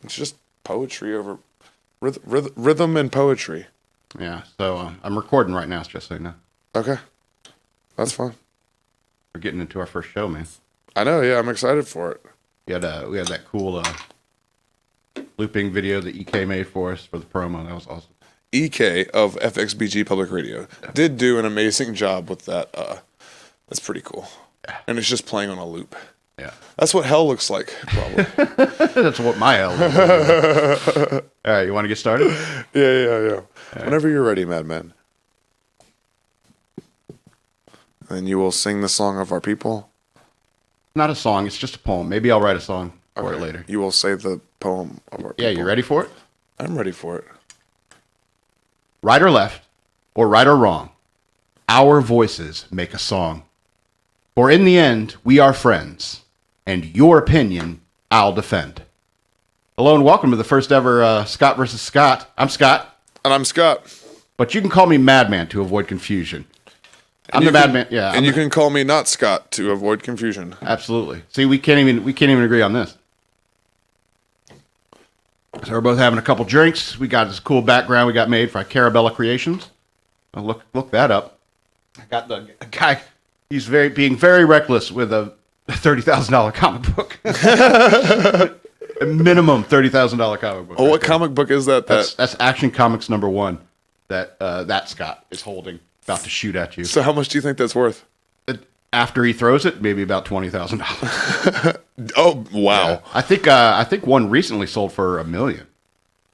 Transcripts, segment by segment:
It's just poetry over rhythm and poetry. Yeah, so I'm recording right now, just so you know. Okay. That's fine. We're getting into our first show, man. I know, yeah, I'm excited for it. We had that cool looping video that EK made for us for the promo. That was awesome. EK of FXBG Public Radio did do an amazing job with that. That's pretty cool. Yeah. And it's just playing on a loop. Yeah. That's what hell looks like, probably. That's what my hell looks like. All right, you want to get started? Yeah. Whenever you're ready, Madman. And you will sing the song of our people? Not a song, it's just a poem. Maybe I'll write a song for it later. You will say the poem of our people. Yeah, you ready for it? I'm ready for it. Right or left, or right or wrong, our voices make a song. For in the end, we are friends, and your opinion I'll defend. Hello and welcome to the first ever Scott versus Scott. I'm Scott. And I'm Scott. But you can call me Madman to avoid confusion. I'm the Madman. Yeah. And you can call me not Scott to avoid confusion. Absolutely. See, we can't even agree on this. So we're both having a couple drinks. We got this cool background we got made for Carabella Creations. I'll look that up. I got the guy. He's being very reckless with a $30,000 comic book. A minimum $30,000 comic book. Oh, what comic book is that? That's Action Comics #1 that Scott is holding, about to shoot at you. So how much do you think that's worth? After he throws it, maybe about $20,000. Oh, wow. Yeah. I think one recently sold for $1 million.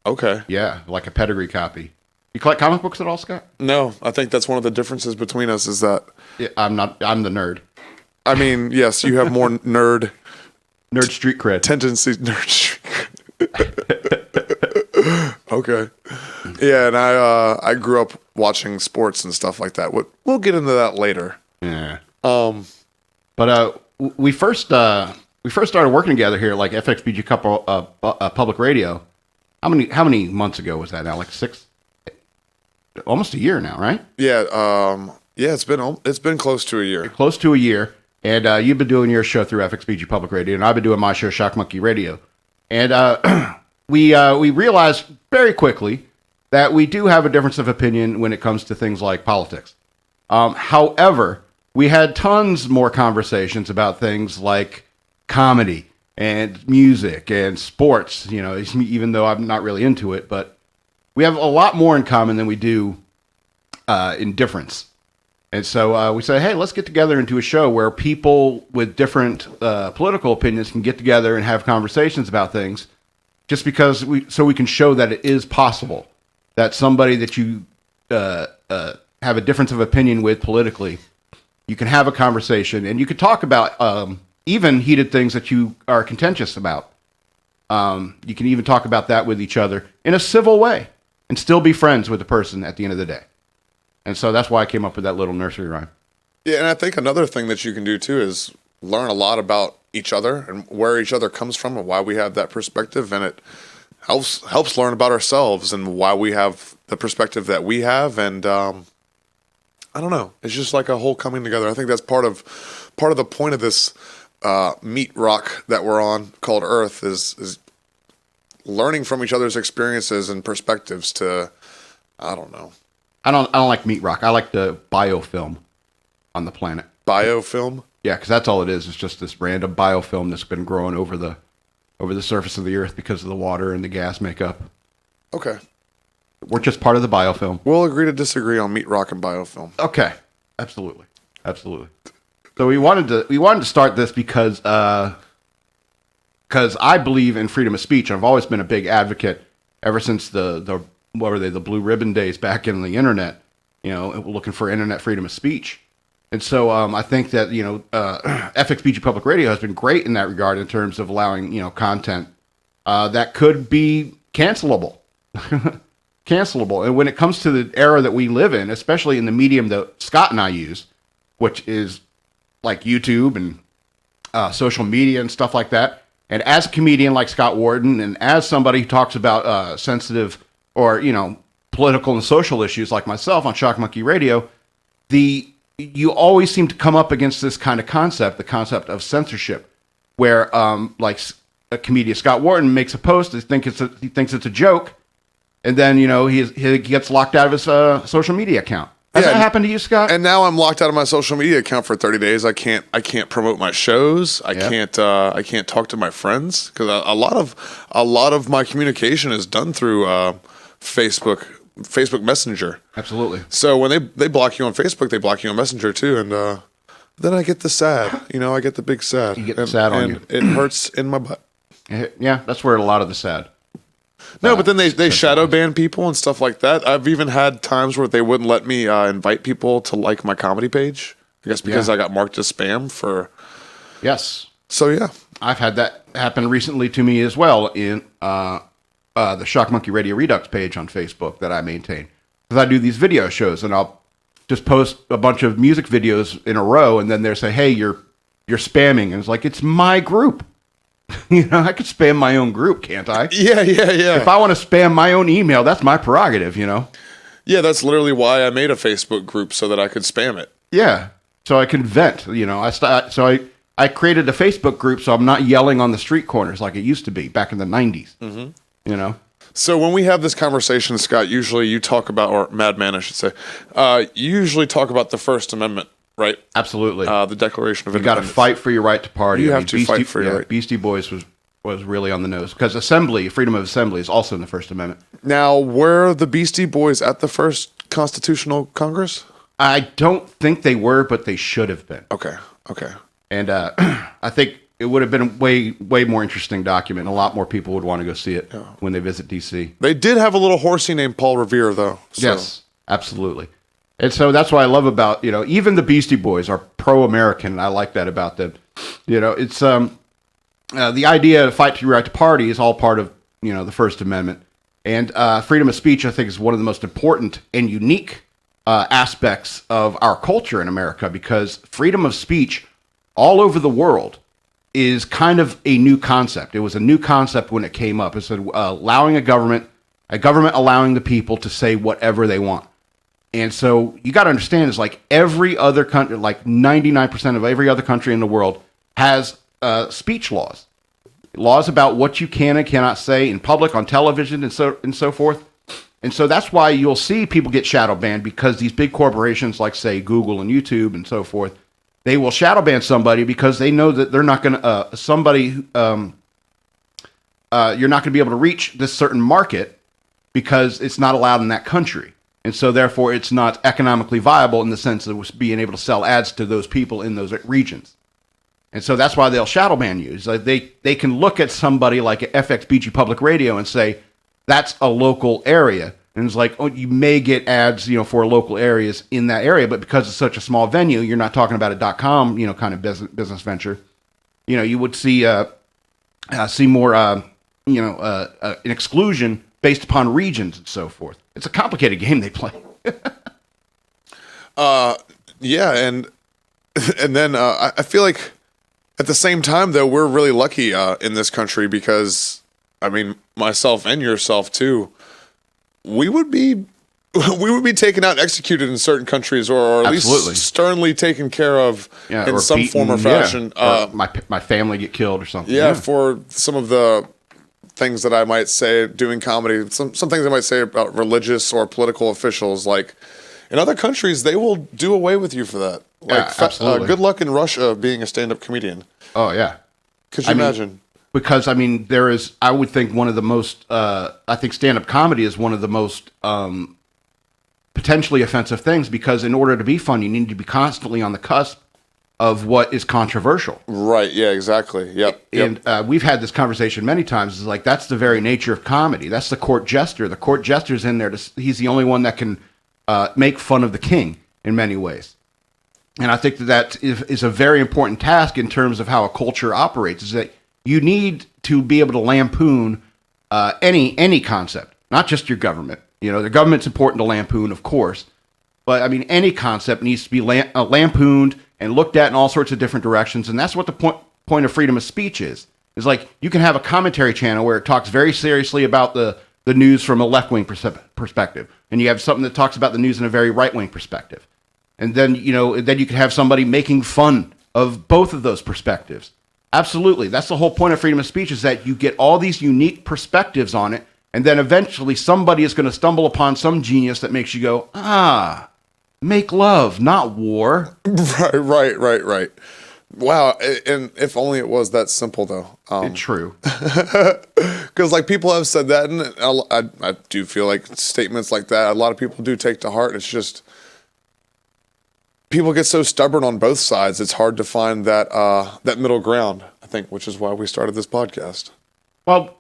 Okay. Yeah, like a pedigree copy. You collect comic books at all, Scott? No, I think that's one of the differences between us is that... Yeah, I'm the nerd. I mean, yes, you have more nerd street cred. Tendencies. Nerd street cred. Okay. Yeah, and I grew up watching sports and stuff like that. We'll get into that later. Yeah. But we first started working together here, like FXBG Public Radio. How many months ago was that now? Like 6, almost a year now, right? Yeah. It's been close to a year. Close to a year. And you've been doing your show through FXBG Public Radio, and I've been doing my show, shockmonkeyradio. And we realized very quickly that we do have a difference of opinion when it comes to things like politics. However, we had tons more conversations about things like comedy and music and sports, even though I'm not really into it, but we have a lot more in common than we do in difference. And so we said, hey, let's get together and do a show where people with different political opinions can get together and have conversations about things, just because we can show that it is possible that somebody that you have a difference of opinion with politically, you can have a conversation and you can talk about even heated things that you are contentious about. You can even talk about that with each other in a civil way and still be friends with the person at the end of the day. And so that's why I came up with that little nursery rhyme. Yeah, and I think another thing that you can do too is learn a lot about each other and where each other comes from and why we have that perspective, and it helps learn about ourselves and why we have the perspective that we have. And I don't know, it's just like a whole coming together. I think that's part of the point of this meat rock that we're on called Earth is learning from each other's experiences and perspectives to, I don't know. I don't like meat rock. I like the biofilm on the planet. Biofilm? Yeah, because that's all it is. It's just this random biofilm that's been growing over the surface of the Earth because of the water and the gas makeup. Okay. We're just part of the biofilm. We'll agree to disagree on meat rock and biofilm. Okay. Absolutely. So we wanted to start this because I believe in freedom of speech. I've always been a big advocate ever since the blue ribbon days back in the internet, looking for internet freedom of speech. And so I think that, FXBG Public Radio has been great in that regard in terms of allowing, content that could be cancelable. And when it comes to the era that we live in, especially in the medium that Scott and I use, which is like YouTube and social media and stuff like that. And as a comedian like Scott Wharton, and as somebody who talks about sensitive or, political and social issues like myself on Shock Monkey Radio, you always seem to come up against this kind of concept, the concept of censorship, where comedian Scott Wharton makes a post. He thinks it's a joke, and then he gets locked out of his social media account. Has that happened to you, Scott? And now I'm locked out of my social media account for 30 days. I can't promote my shows. I can't talk to my friends because a lot of my communication is done through Facebook Messenger. Absolutely. So when they block you on Facebook, they block you on Messenger too, and then I get the sad. I get the big sad. You get the sad on you. It hurts in my butt. Yeah, that's where a lot of the sad. No, but then they shadow ban people and stuff like that. I've even had times where they wouldn't let me invite people to like my comedy page. I guess because I got marked as spam for. Yes. So yeah, I've had that happen recently to me as well in the Shock Monkey Radio Redux page on Facebook that I maintain, because I do these video shows and I'll just post a bunch of music videos in a row, and then they say, "Hey, you're spamming," and it's like, it's my group. I could spam my own group, can't I? Yeah. If I want to spam my own email, that's my prerogative, Yeah, that's literally why I made a Facebook group, so that I could spam it. Yeah, so I can vent. I created a Facebook group so I'm not yelling on the street corners like it used to be back in the 90s. Mm-hmm. So when we have this conversation, Scott, usually you talk about, or Madman, I should say, you usually talk about the First Amendment, right? Absolutely. The Declaration of Independence. You got to fight for your right to party. You have to fight for your right. Beastie Boys was really on the nose, because freedom of assembly is also in the First Amendment. Now, were the Beastie Boys at the first Constitutional Congress? I don't think they were, but they should have been. Okay. And I think it would have been a way more interesting document, and a lot more people would want to go see it when they visit D.C. They did have a little horsey named Paul Revere, though. So. Yes, absolutely. And so that's what I love about, even the Beastie Boys are pro-American, and I like that about them. It's the idea to fight for your right to party is all part of, the First Amendment. And freedom of speech, I think, is one of the most important and unique aspects of our culture in America, because freedom of speech all over the world is kind of a new concept. It was a new concept when it came up. It's allowing a government allowing the people to say whatever they want. And so you got to understand, it's like every other country, like 99% of every other country in the world has speech laws about what you can and cannot say in public, on television, and so forth. And so that's why you'll see people get shadow banned, because these big corporations like, say, Google and YouTube and so forth, they will shadow ban somebody because they know that they're not going to you're not going to be able to reach this certain market because it's not allowed in that country. And so therefore it's not economically viable in the sense of being able to sell ads to those people in those regions. And so that's why they'll shadow ban you. It's like they can look at somebody like FXBG Public Radio and say, that's a local area. And it's like, oh, you may get ads, for local areas in that area, but because it's such a small venue, you're not talking about a .com, kind of business venture. You would see more, an exclusion based upon regions and so forth. It's a complicated game they play. Yeah, and then I feel like at the same time, though, we're really lucky in this country because, myself and yourself too, we would be taken out and executed in certain countries, or at least sternly taken care of in some beaten, form or fashion. Or my family get killed or something. Yeah, for some of the things that I might say doing comedy, some things I might say about religious or political officials, like in other countries, they will do away with you for that. Like, absolutely. Good luck in Russia being a stand-up comedian. Oh, yeah. Could you imagine? Because, there is, I would think one of the most, I think stand-up comedy is one of the most potentially offensive things, because in order to be fun, you need to be constantly on the cusp of what is controversial. Right, yeah, exactly. Yep. And we've had this conversation many times. It's like, that's the very nature of comedy. That's the court jester. The court jester's in there. He's the only one that can make fun of the king in many ways. And I think that is a very important task in terms of how a culture operates, is that you need to be able to lampoon any concept, not just your government. The government's important to lampoon, of course, but any concept needs to be lampooned and looked at in all sorts of different directions. And that's what the point of freedom of speech is. It's like, you can have a commentary channel where it talks very seriously about the news from a left-wing perspective, and you have something that talks about the news in a very right-wing perspective. And then, then you can have somebody making fun of both of those perspectives. Absolutely. That's the whole point of freedom of speech, is that you get all these unique perspectives on it, and then eventually somebody is going to stumble upon some genius that makes you go, make love, not war. Right. Wow, and if only it was that simple, though. It's true. Because, like, people have said that, and I do feel like statements like that, a lot of people do take to heart. It's just, people get so stubborn on both sides, it's hard to find that that middle ground, I think, which is why we started this podcast. Well,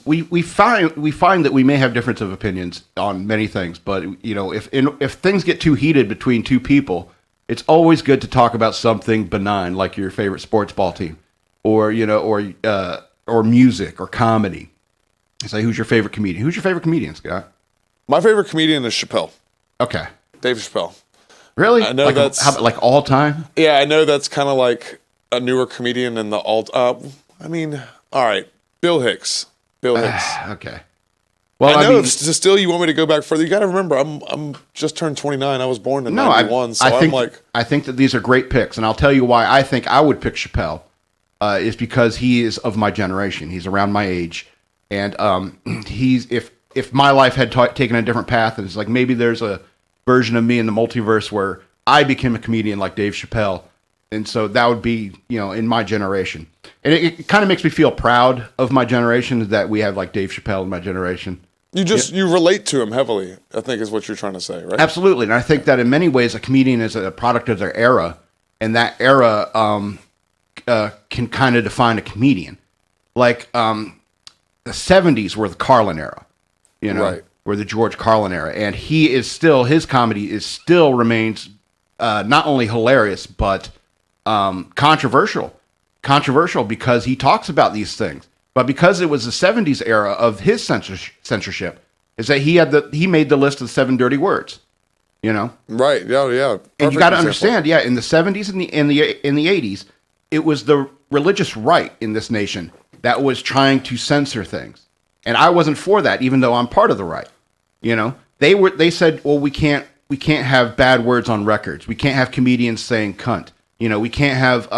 we find that we may have difference of opinions on many things, but if things get too heated between two people, it's always good to talk about something benign, like your favorite sports ball team, or music or comedy. Say, who's your favorite comedian? Who's your favorite comedian, Scott? My favorite comedian is Chappelle. Okay, Dave Chappelle. Really? I know that's like all time. Yeah, I know that's kind of like a newer comedian in the alt. All right, Bill Hicks. Okay. Well, I know still you want me to go back further. You got to remember, I'm just turned 29. I was born in 91, I think that these are great picks, and I'll tell you why I think I would pick Chappelle. Is because he is of my generation. He's around my age, and he's if my life had taken a different path, and it's like maybe there's a version of me in the multiverse where I became a comedian like Dave Chappelle, and so that would be in my generation. And it kind of makes me feel proud of my generation that we have like Dave Chappelle in my generation. You relate to him heavily, I think is what you're trying to say, right? Absolutely. And I think that in many ways a comedian is a product of their era, and that era can kind of define a comedian. Like the 70s were the Carlin era, right. Were the George Carlin era, and his comedy still remains not only hilarious but controversial because he talks about these things. But because it was the 70s era of his censorship, is that he made the list of 7 dirty words, Right. Yeah. And you got to understand, in the 70s and in the 80s, it was the religious right in this nation that was trying to censor things, and I wasn't for that, even though I'm part of the right. They said, well, we can't have bad words on records. We can't have comedians saying cunt. We can't have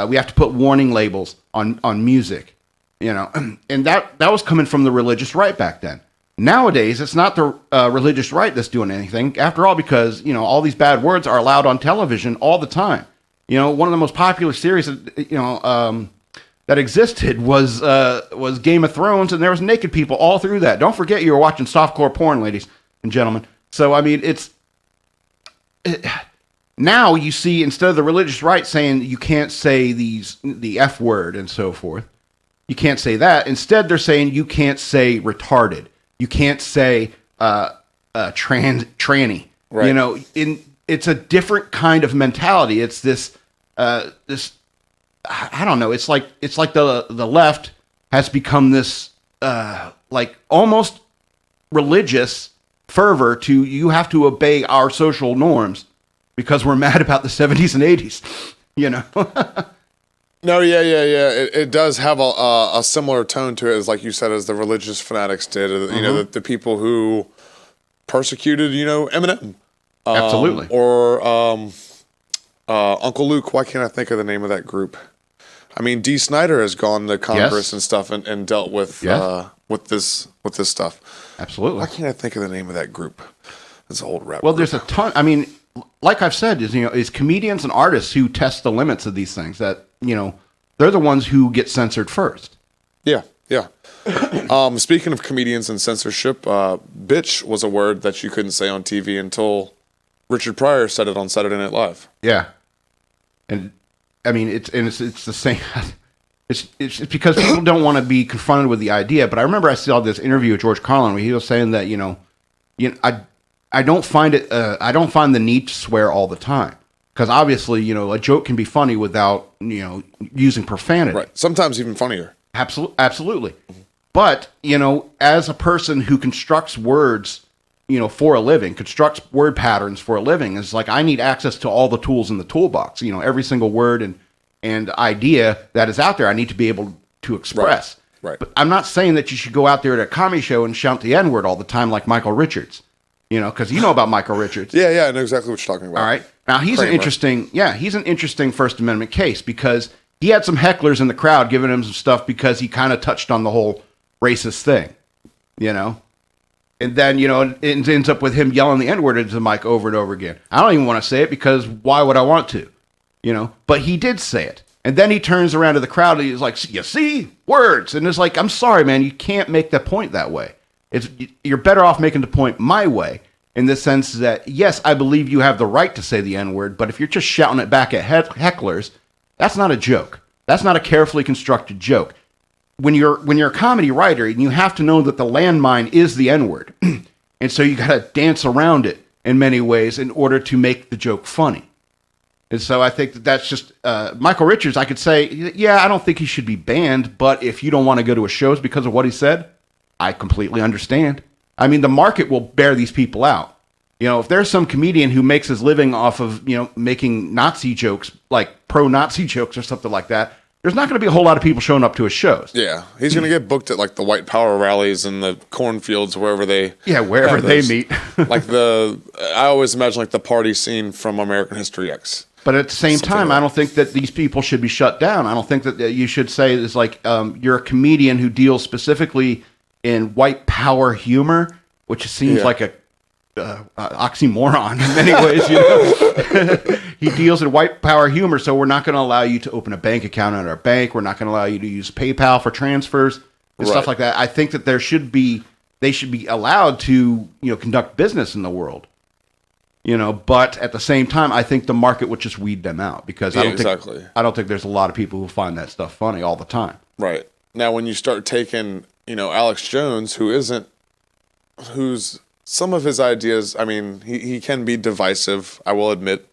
we have to put warning labels on music. And that was coming from the religious right back then. Nowadays, it's not the religious right that's doing anything. After all, because all these bad words are allowed on television all the time. One of the most popular series that existed was Game of Thrones, and there was naked people all through that. Don't forget you were watching softcore porn, ladies and gentlemen. So I mean, now you see, instead of the religious right saying you can't say the F word and so forth, you can't say that. Instead, they're saying you can't say retarded. You can't say tranny. Right. It's a different kind of mentality. It's this I don't know. It's like the left has become this like almost religious fervor to, you have to obey our social norms because we're mad about the 70s and 80s. No, yeah. It does have a similar tone to it, as like you said, as the religious fanatics did. The people who persecuted, Eminem. Absolutely. Or Uncle Luke. Why can't I think of the name of that group? I mean, Dee Snider has gone to Congress and stuff and dealt with this stuff. Absolutely. Why can't I think of the name of that group? It's an old rap. Well, there's a ton. I mean, like I've said, is comedians and artists who test the limits of these things that, they're the ones who get censored first. Yeah. Speaking of comedians and censorship, bitch was a word that you couldn't say on TV until Richard Pryor said it on Saturday Night Live. Yeah. And I mean, it's the same. It's because people don't want to be confronted with the idea. But I remember I saw this interview with George Carlin where he was saying that, I don't find the need to swear all the time. Because obviously, a joke can be funny without, using profanity. Right. Sometimes even funnier. Absolutely. But, as a person who constructs words, for a living, constructs word patterns for a living, it's like I need access to all the tools in the toolbox. Every single word and idea that is out there, I need to be able to express. Right. But I'm not saying that you should go out there at a comedy show and shout the N-word all the time like Michael Richards. Because you know about Michael Richards. Yeah, I know exactly what you're talking about. All right. Now he's Kramer. he's an interesting First Amendment case because he had some hecklers in the crowd giving him some stuff because he kind of touched on the whole racist thing, you know? And then, you know, it ends up with him yelling the N-word into the mic over and over again. I don't even want to say it because why would I want to? You know? But he did say it. And then he turns around to the crowd and he's like, you see? Words. And it's like, I'm sorry, man. You can't make the point that way. You're better off making the point my way in the sense that, yes, I believe you have the right to say the N-word, but if you're just shouting it back at hecklers, that's not a joke. That's not a carefully constructed joke. When you're a comedy writer, and you have to know that the landmine is the N-word. And so you got to dance around it in many ways in order to make the joke funny. And so I think that's just Michael Richards. I could say, yeah, I don't think he should be banned, but if you don't want to go to his shows because of what he said, I completely understand. I mean, the market will bear these people out. You know, if there's some comedian who makes his living off of, you know, making Nazi jokes, like pro-Nazi jokes or something like that, there's not going to be a whole lot of people showing up to his shows. Yeah, he's going to get booked at like the white power rallies and the cornfields, wherever they meet. Like I always imagine like the party scene from American History X. But at the same time, I don't think that these people should be shut down. I don't think that you should say it's like you're a comedian who deals specifically in white power humor, which seems like a oxymoron in many ways. You know? He deals in white power humor, so we're not going to allow you to open a bank account at our bank. We're not going to allow you to use PayPal for transfers and stuff like that. I think that they should be allowed to, you know, conduct business in the world. You know, but at the same time, I think the market would just weed them out because I don't think there's a lot of people who find that stuff funny all the time. Right. Now, when you start taking, you know, Alex Jones, who's some of his ideas, I mean, he can be divisive, I will admit.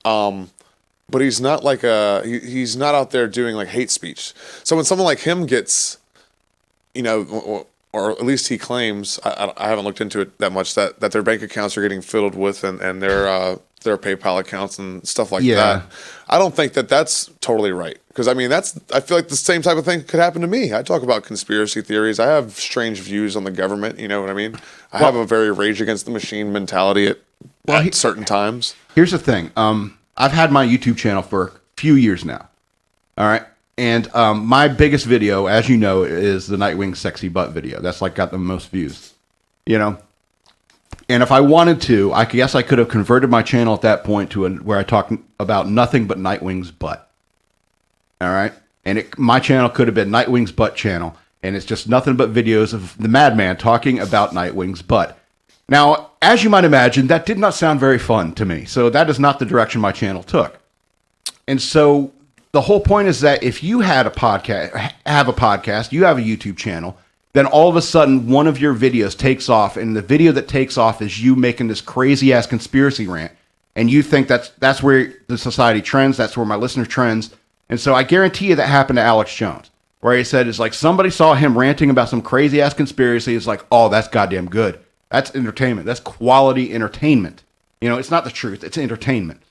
But he's not like he's not out there doing like hate speech. So when someone like him gets, you know, or at least he claims, I haven't looked into it that much, that their bank accounts are getting fiddled with and their PayPal accounts and stuff like that. I don't think that that's totally right. Because, I mean, I feel like the same type of thing could happen to me. I talk about conspiracy theories. I have strange views on the government. You know what I mean? I have a very rage against the machine mentality at certain times. Here's the thing. I've had my YouTube channel for a few years now. All right. And my biggest video, as you know, is the Nightwing sexy butt video. That's like got the most views, you know? And if I wanted to, I guess I could have converted my channel at that point to where I talk about nothing but Nightwing's butt. All right? And my channel could have been Nightwing's butt channel. And it's just nothing but videos of the Madman talking about Nightwing's butt. Now, as you might imagine, that did not sound very fun to me. So that is not the direction my channel took. And so the whole point is that if you have a podcast, you have a YouTube channel, then all of a sudden one of your videos takes off, and the video that takes off is you making this crazy ass conspiracy rant, and you think that's where the society trends, that's where my listener trends. And so I guarantee you that happened to Alex Jones, where he said it's like somebody saw him ranting about some crazy ass conspiracy. It's like, oh, that's goddamn good. That's entertainment. That's quality entertainment. You know, it's not the truth. It's entertainment.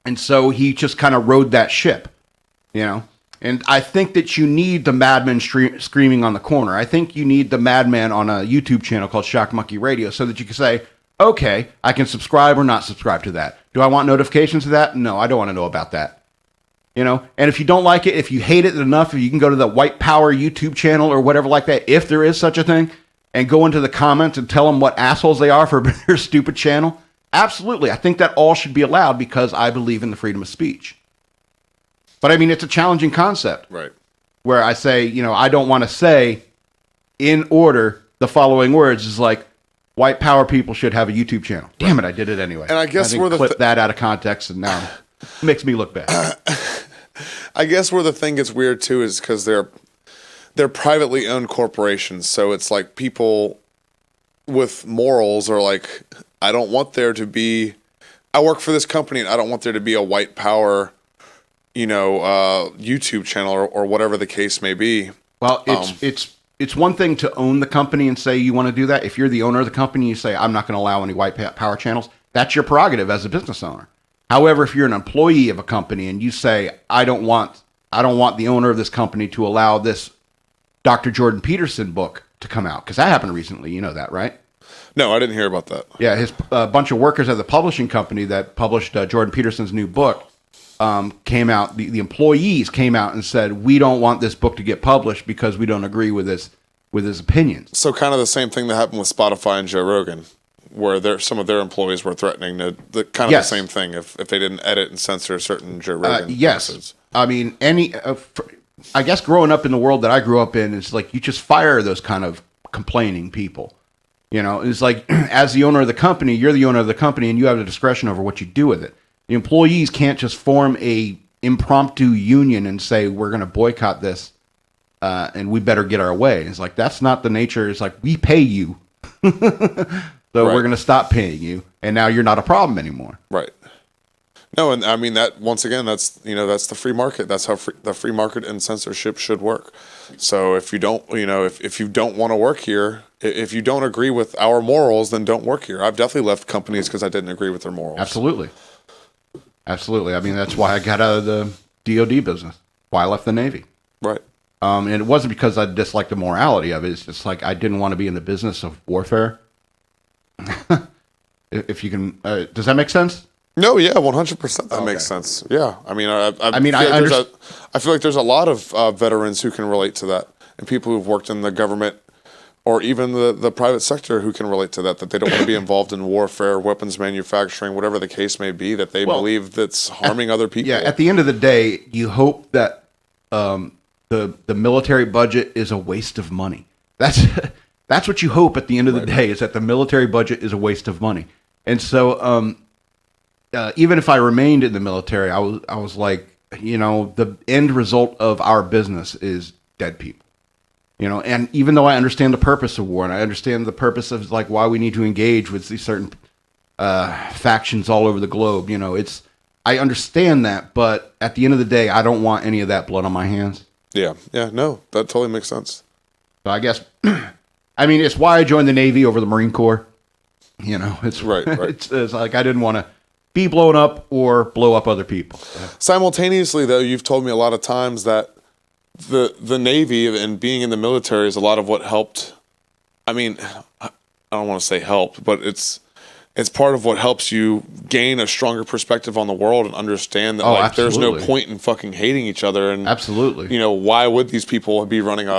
And so he just kind of rode that ship, you know. And I think that you need the Madman screaming on the corner. I think you need the Madman on a YouTube channel called shockmonkeyradio so that you can say, okay, I can subscribe or not subscribe to that. Do I want notifications of that? No, I don't want to know about that. You know, and if you don't like it, if you hate it enough, if you can go to the White Power YouTube channel or whatever like that, if there is such a thing, and go into the comments and tell them what assholes they are for their stupid channel. Absolutely. I think that all should be allowed because I believe in the freedom of speech. But I mean, it's a challenging concept. Right. Where I say, you know, I don't want to say in order the following words is like, white power people should have a YouTube channel. Damn it, I did it anyway. And I guess we're clip that out of context and now it makes me look bad. I guess where the thing gets weird too is because they're privately owned corporations. So it's like people with morals are like, I don't want there to be, I work for this company and I don't want there to be a white power, you know, YouTube channel or whatever the case may be. Well, it's one thing to own the company and say you want to do that. If you're the owner of the company, you say, I'm not going to allow any white power channels. That's your prerogative as a business owner. However, if you're an employee of a company and you say, I don't want the owner of this company to allow this Dr. Jordan Peterson book to come out, because that happened recently, you know that, right? No, I didn't hear about that. Yeah, his bunch of workers at the publishing company that published Jordan Peterson's new book came out. The employees came out and said, "We don't want this book to get published because we don't agree with his opinions." So kind of the same thing that happened with Spotify and Joe Rogan, where some of their employees were threatening the same thing if they didn't edit and censor certain Joe Rogan episodes. I mean, I guess growing up in the world that I grew up in, it's like you just fire those kind of complaining people. It's like, as the owner of the company, you're the owner of the company, and you have the discretion over what you do with it. The employees can't just form a impromptu union and say, we're going to boycott this, and we better get our way. It's like, that's not the nature. It's like, we pay you, so we're going to stop paying you, and now you're not a problem anymore. Right. No, and I mean that once again, that's the free market. That's how the free market and censorship should work. So if you don't, if you don't want to work here, if you don't agree with our morals, then don't work here. I've definitely left companies because I didn't agree with their morals. Absolutely. I mean, that's why I got out of the DoD business. Why I left the Navy. Right. And it wasn't because I disliked the morality of it. It's just like I didn't want to be in the business of warfare. If you can, does that make sense? No, yeah, 100%. That makes sense. Yeah, I mean, I feel like there's a lot of veterans who can relate to that, and people who've worked in the government or even the private sector who can relate to that they don't want to be involved in warfare, weapons manufacturing, whatever the case may be, that they believe that's harming other people. Yeah, at the end of the day, you hope that the military budget is a waste of money. That's what you hope at the end of the day, is that the military budget is a waste of money. And so even if I remained in the military, I was like, the end result of our business is dead people. And even though I understand the purpose of war, and I understand the purpose of like why we need to engage with these certain factions all over the globe, I understand that, but at the end of the day, I don't want any of that blood on my hands. Yeah, no, that totally makes sense. So I guess, I mean, it's why I joined the Navy over the Marine Corps. It's right. It's like I didn't want to be blown up or blow up other people. Simultaneously, though, you've told me a lot of times that the Navy and being in the military is a lot of what helped. I mean, I don't want to say helped, but it's part of what helps you gain a stronger perspective on the world and understand that there's no point in fucking hating each other. And absolutely, why would these people be running a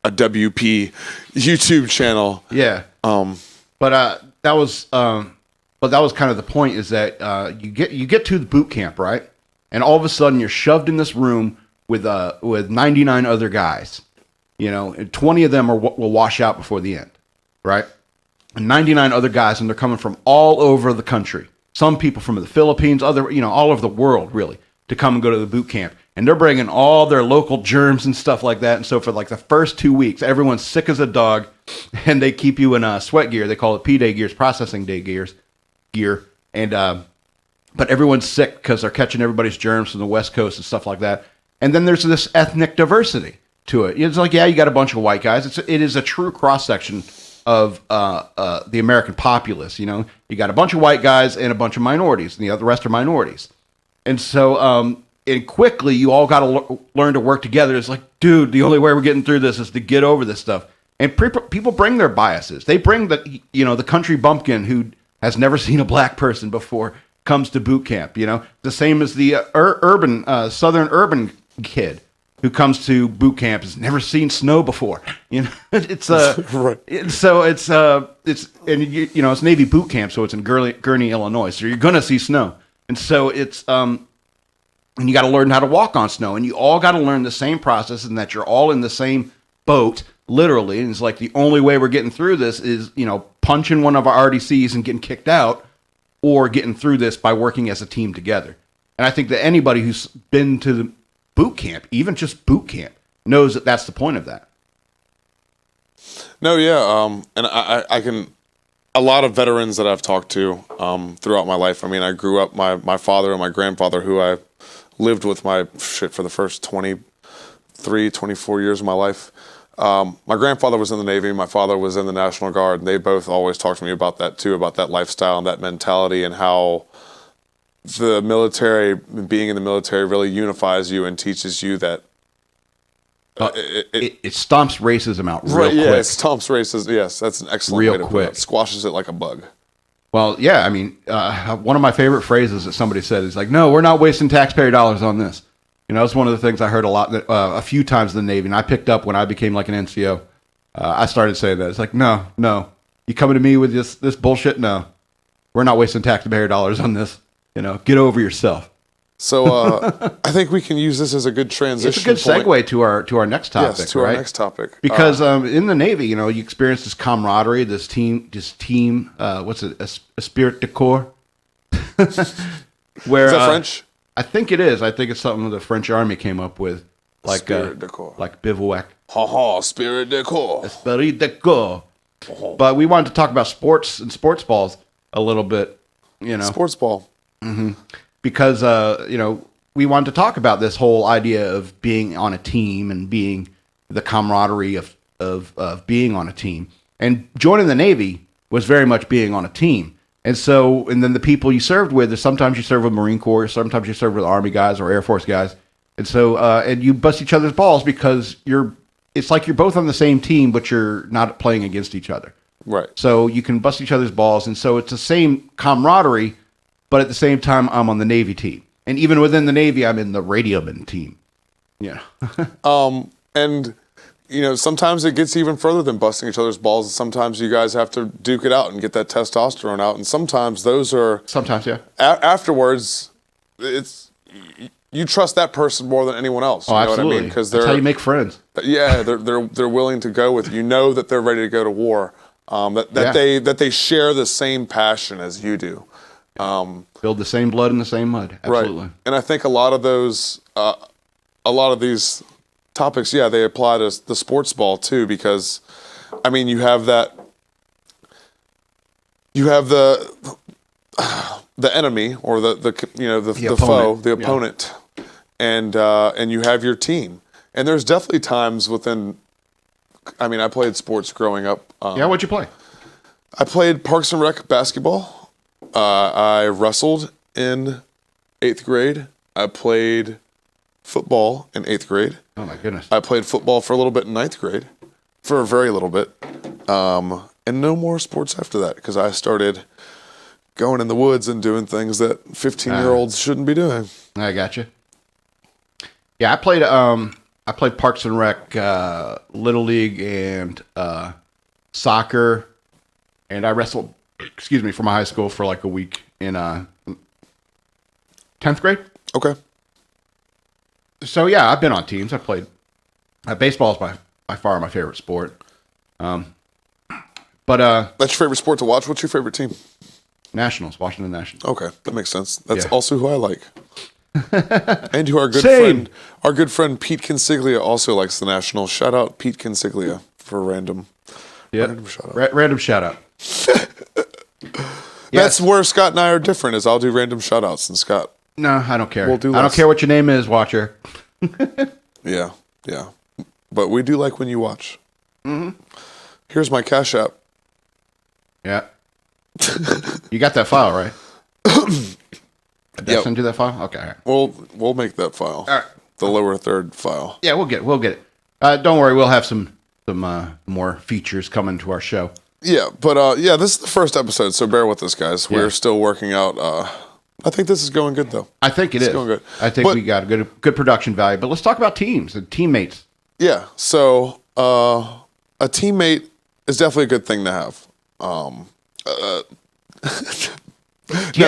WP YouTube channel? Yeah. But that was kind of the point, is that you get to the boot camp, right? And all of a sudden you're shoved in this room with 99 other guys, and 20 of them will wash out before the end, right? And 99 other guys, and they're coming from all over the country. Some people from the Philippines, all over the world, really, to come and go to the boot camp. And they're bringing all their local germs and stuff like that. And so for like the first 2 weeks, everyone's sick as a dog, and they keep you in sweat gear. They call it P-Day gears, processing day gear. And but everyone's sick because they're catching everybody's germs from the West Coast and stuff like that. And then there's this ethnic diversity to it. It's like, you got a bunch of white guys. It is a true cross-section of the American populace. You got a bunch of white guys and a bunch of minorities, and the rest are minorities. And so and quickly, you all got to learn to work together. It's like, dude, the only way we're getting through this is to get over this stuff. And people bring their biases. They bring the country bumpkin who has never seen a black person before comes to boot camp. The same as the southern urban kid who comes to boot camp has never seen snow before. It's right. It's Navy boot camp, so it's in Gurney, Illinois. So you're gonna see snow, and so it's and you got to learn how to walk on snow, and you all got to learn the same process, and that you're all in the same boat, literally. And it's like the only way we're getting through this is punching one of our RDCs and getting kicked out, or getting through this by working as a team together. And I think that anybody who's been to the boot camp, even just boot camp, knows that that's the point of that. No, yeah, and I can. A lot of veterans that I've talked to throughout my life. I mean, I grew up. My father and my grandfather, who I lived with for the first 23, 24 years of my life. My grandfather was in the Navy. My father was in the National Guard. And they both always talked to me about that too, about that lifestyle and that mentality, and how the military, being in the military, really unifies you and teaches you that It stomps racism out real quick. Yeah, it stomps racism. Yes, that's an excellent real way to quick. put it. Squashes it like a bug. Well, yeah, I mean, one of my favorite phrases that somebody said is like, "No, we're not wasting taxpayer dollars on this." You know, it's one of the things I heard a few times in the Navy, and I picked up when I became like an NCO. I started saying that. It's like, no, you coming to me with this bullshit? No, we're not wasting taxpayer dollars on this. You know, get over yourself. So I think we can use this as a good transition. It's a good segue to our next topic. Yes, to right? our next topic. Because in the Navy, you know, you experience this camaraderie, this team. What's it? A spirit de corps. Where is that French? I think it is. I think it's something the French Army came up with, like spirit de corps, like bivouac. Ha ha! Spirit de corps. Spirit de corps. But we wanted to talk about sports and sports balls a little bit. You know, Sportsball. Mm-hmm. Because, you know, we wanted to talk about this whole idea of being on a team and being the camaraderie of being on a team. And joining the Navy was very much being on a team. And then the people you served with, sometimes you serve with Marine Corps, sometimes you serve with Army guys or Air Force guys. And so, and you bust each other's balls because it's like you're both on the same team, but you're not playing against each other. Right. So you can bust each other's balls. And so it's the same camaraderie. But at the same time, I'm on the Navy team. And even within the Navy, I'm in the radioman team. Yeah. And, you know, sometimes it gets even further than busting each other's balls. And sometimes you guys have to duke it out and get that testosterone out. And sometimes those are... Sometimes, yeah. Afterwards, you trust that person more than anyone else. You know absolutely. What I mean? Because that's how you make friends. Yeah, they're willing to go with you. You know that they're ready to go to war. That they share the same passion as you do. Build the same blood in the same mud. Absolutely. Right. And I think a lot of these topics, they apply to the sports ball too, because I mean, you have the enemy or the foe, the opponent, and you have your team. And there's definitely times within. I mean, I played sports growing up. What'd you play? I played Parks and Rec basketball. I wrestled in 8th grade. I played football in 8th grade. Oh, my goodness. I played football for a little bit in 9th grade, for a very little bit. And no more sports after that because I started going in the woods and doing things that 15-year-olds shouldn't be doing. I got you. Yeah, I played Parks and Rec, Little League, and soccer, and I wrestled for my high school for like a week in 10th grade. Okay. So, yeah, I've been on teams. I played. Baseball is by far my favorite sport. But that's your favorite sport to watch? What's your favorite team? Nationals, Washington Nationals. Okay, that makes sense. That's also who I like. And who our good friend Pete Consiglia also likes the Nationals. Shout out Pete Consiglia for random shout out. Random shout out. That's where Scott and I are different. Is I'll do random shout outs and Scott. No, I don't care. We'll do I don't care what your name is, watcher. Yeah. But we do like when you watch. Mm-hmm. Here's my Cashapp. Yeah. You got that file, right? Did I send you that file? Okay. All right. We'll make that file. All right. The lower third file. Yeah, we'll get it. Don't worry, we'll have some more features coming to our show. Yeah, but this is the first episode, so bear with us, guys. We're still working out. I think this is going good, though. I think it's going good. I think we got a good production value. But let's talk about teams and teammates. Yeah, so a teammate is definitely a good thing to have.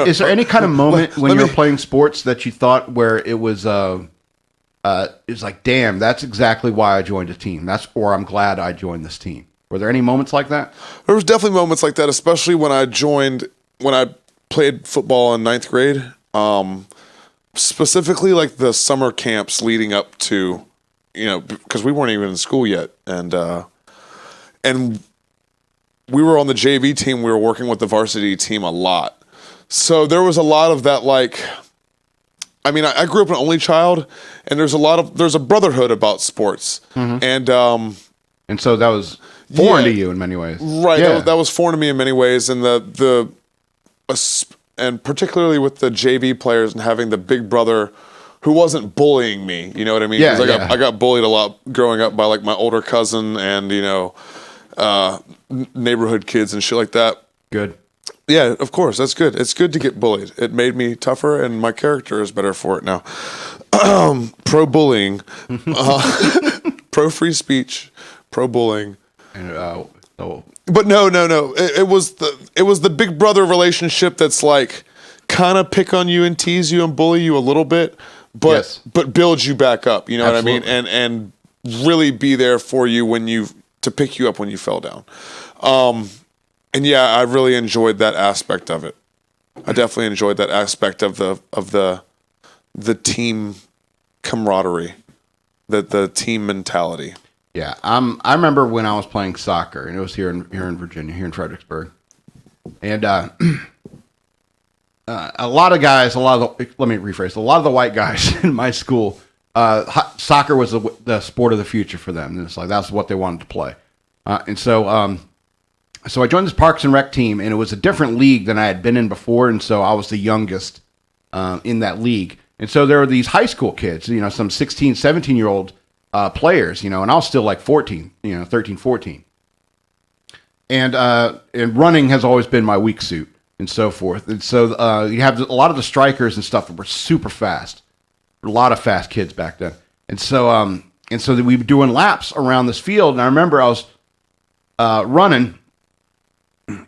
Is there any kind of moment when you were playing sports that you thought where it was like, damn, that's exactly why I joined a team. Or I'm glad I joined this team. Were there any moments like that? There was definitely moments like that, especially when I played football in 9th grade. Specifically like the summer camps leading up to, because we weren't even in school yet. And we were on the JV team. We were working with the varsity team a lot. So there was a lot of that, I grew up an only child, and there's a brotherhood about sports. Mm-hmm. And so that was foreign to you in many ways. Right. Yeah. That was foreign to me in many ways. And and particularly with the JV players and having the big brother who wasn't bullying me. You know what I mean? Yeah, 'Cause I got bullied a lot growing up by like my older cousin and neighborhood kids and shit like that. Good. Yeah, of course, that's good. It's good to get bullied. It made me tougher, and my character is better for it now. Pro bullying, pro free speech, pro bullying. And But no. It was the big brother relationship that's like kind of pick on you and tease you and bully you a little bit, but build you back up. You know Absolutely. what I mean? And really be there for you to pick you up when you fell down. And yeah, I really enjoyed that aspect of it. I definitely enjoyed that aspect of the team camaraderie, the team mentality. Yeah, I remember when I was playing soccer, and it was here in Virginia, here in Fredericksburg, and a lot of the white guys in my school, soccer was the sport of the future for them. And it's like that's what they wanted to play, and so I joined this Parks and Rec team, and it was a different league than I had been in before, and so I was the youngest in that league, and so there were these high school kids, some 16, 17-year-old players, and I was still like 14, 13, 14. And running has always been my weak suit and so forth. And so you have a lot of the strikers and stuff that were super fast. A lot of fast kids back then. And so we were doing laps around this field. And I remember I was running,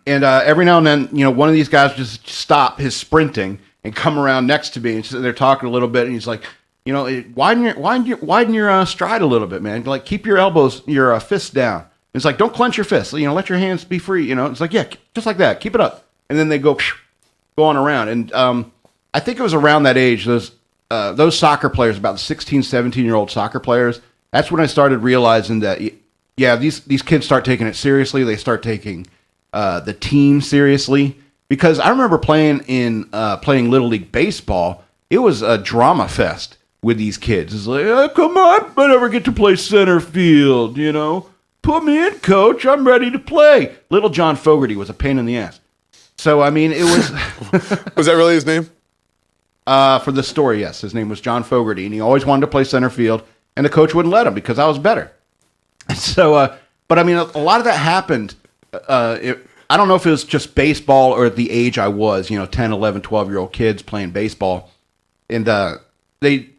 and every now and then, one of these guys would just stop his sprinting and come around next to me, and so they're talking a little bit, and he's like, widen your stride a little bit, man. Like keep your elbows, your fists down. It's like don't clench your fists. Let your hands be free. It's like just like that. Keep it up. And then they go on around. And I think it was around that age those soccer players, about 16, 17-year-old soccer players. That's when I started realizing that these kids start taking it seriously. They start taking the team seriously, because I remember playing Little League baseball. It was a drama fest with these kids. It's like, oh, come on, I never get to play center field, Put me in, coach. I'm ready to play. Little John Fogerty was a pain in the ass. So, I mean, it was... Was that really his name? For the story, yes. His name was John Fogerty, and he always wanted to play center field, and the coach wouldn't let him because I was better. So, but I mean, a lot of that happened. I don't know if it was just baseball or at the age I was, 10, 11, 12-year-old kids playing baseball. And